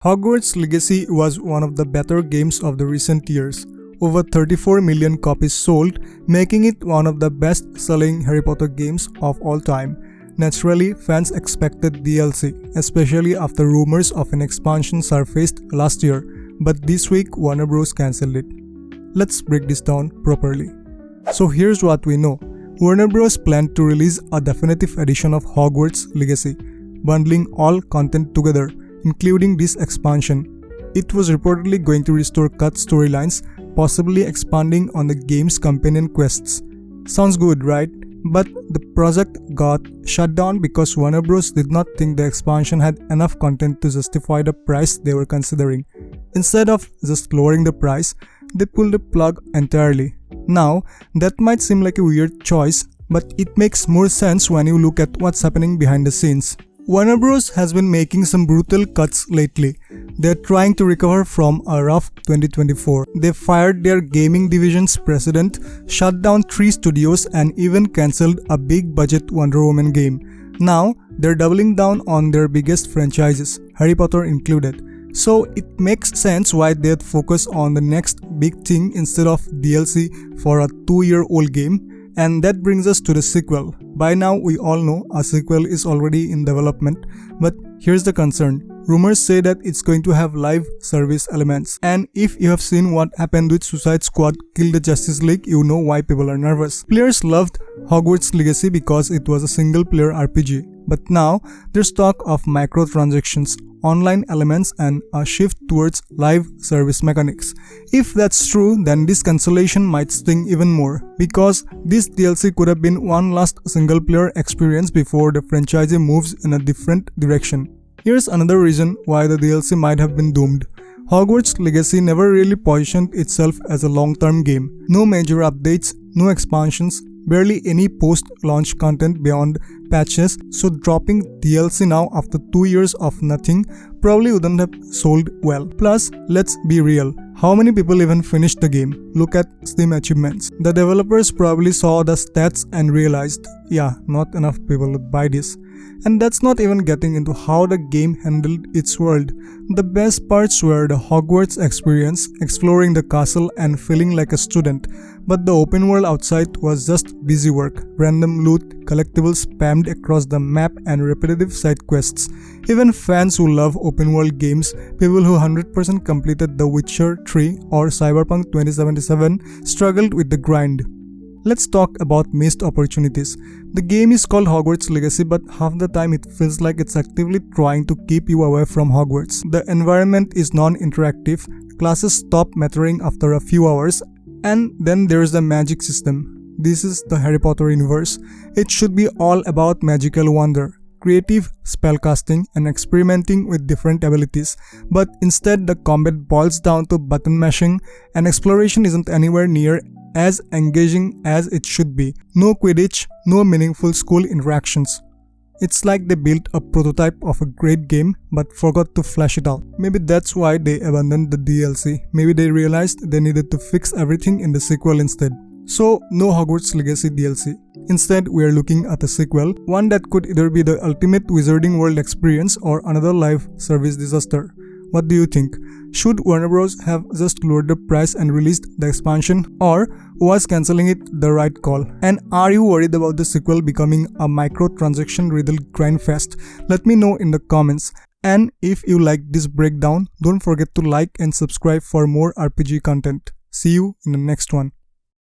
Hogwarts Legacy was one of the better games of the recent years. Over 34 million copies sold, making it one of the best-selling Harry Potter games of all time. Naturally, fans expected DLC, especially after rumors of an expansion surfaced last year, but this week Warner Bros. Cancelled it. Let's break this down properly. So here's what we know. Warner Bros. Planned to release a definitive edition of Hogwarts Legacy, bundling all content together, including this expansion. It was reportedly going to restore cut storylines, possibly expanding on the game's companion quests. Sounds good, right? But the project got shut down because Warner Bros. Did not think the expansion had enough content to justify the price they were considering. Instead of just lowering the price, they pulled the plug entirely. Now, that might seem like a weird choice, but it makes more sense when you look at what's happening behind the scenes. Warner Bros. Has been making some brutal cuts lately. They're trying to recover from a rough 2024. They fired their gaming division's president, shut down 3 studios, and even cancelled a big-budget Wonder Woman game. Now, they're doubling down on their biggest franchises, Harry Potter included. So it makes sense why they'd focus on the next big thing instead of DLC for a 2-year-old game. And that brings us to the sequel. By now we all know a sequel is already in development, but here's the concern. Rumors say that it's going to have live service elements, and if you have seen what happened with Suicide Squad Kill the Justice League, you know why people are nervous. Players loved Hogwarts Legacy because it was a single-player RPG, but now there's talk of microtransactions, online elements, and a shift towards live service mechanics. If that's true, then this cancellation might sting even more, because this DLC could have been one last single-player experience before the franchise moves in a different direction. Here's another reason why the DLC might have been doomed. Hogwarts Legacy never really positioned itself as a long-term game. No major updates, no expansions, barely any post-launch content beyond patches, so dropping DLC now after 2 years of nothing probably wouldn't have sold well. Plus, let's be real. How many people even finished the game? Look at Steam achievements. The developers probably saw the stats and realized, yeah, not enough people would buy this. And that's not even getting into how the game handled its world. The best parts were the Hogwarts experience, exploring the castle and feeling like a student. But the open world outside was just busy work, random loot, collectibles spammed across the map, and repetitive side quests. Even fans who love open world games, people who 100% completed The Witcher 3 or Cyberpunk 2077, struggled with the grind. Let's talk about missed opportunities. The game is called Hogwarts Legacy, but half the time it feels like it's actively trying to keep you away from Hogwarts. The environment is non-interactive, classes stop mattering after a few hours, and then there's the magic system. This is the Harry Potter universe. It should be all about magical wonder, creative spellcasting, and experimenting with different abilities. But instead, the combat boils down to button mashing, and exploration isn't anywhere near as engaging as it should be. No Quidditch, no meaningful school interactions. It's like they built a prototype of a great game but forgot to flesh it out. Maybe that's why they abandoned the DLC. Maybe they realized they needed to fix everything in the sequel instead. So, no Hogwarts Legacy DLC. Instead, we are looking at a sequel, one that could either be the ultimate Wizarding World experience or another live service disaster. What do you think? Should Warner Bros. Have just lowered the price and released the expansion, or was cancelling it the right call? And are you worried about the sequel becoming a microtransaction-riddled grindfest? Let me know in the comments. And if you like this breakdown, don't forget to like and subscribe for more RPG content. See you in the next one.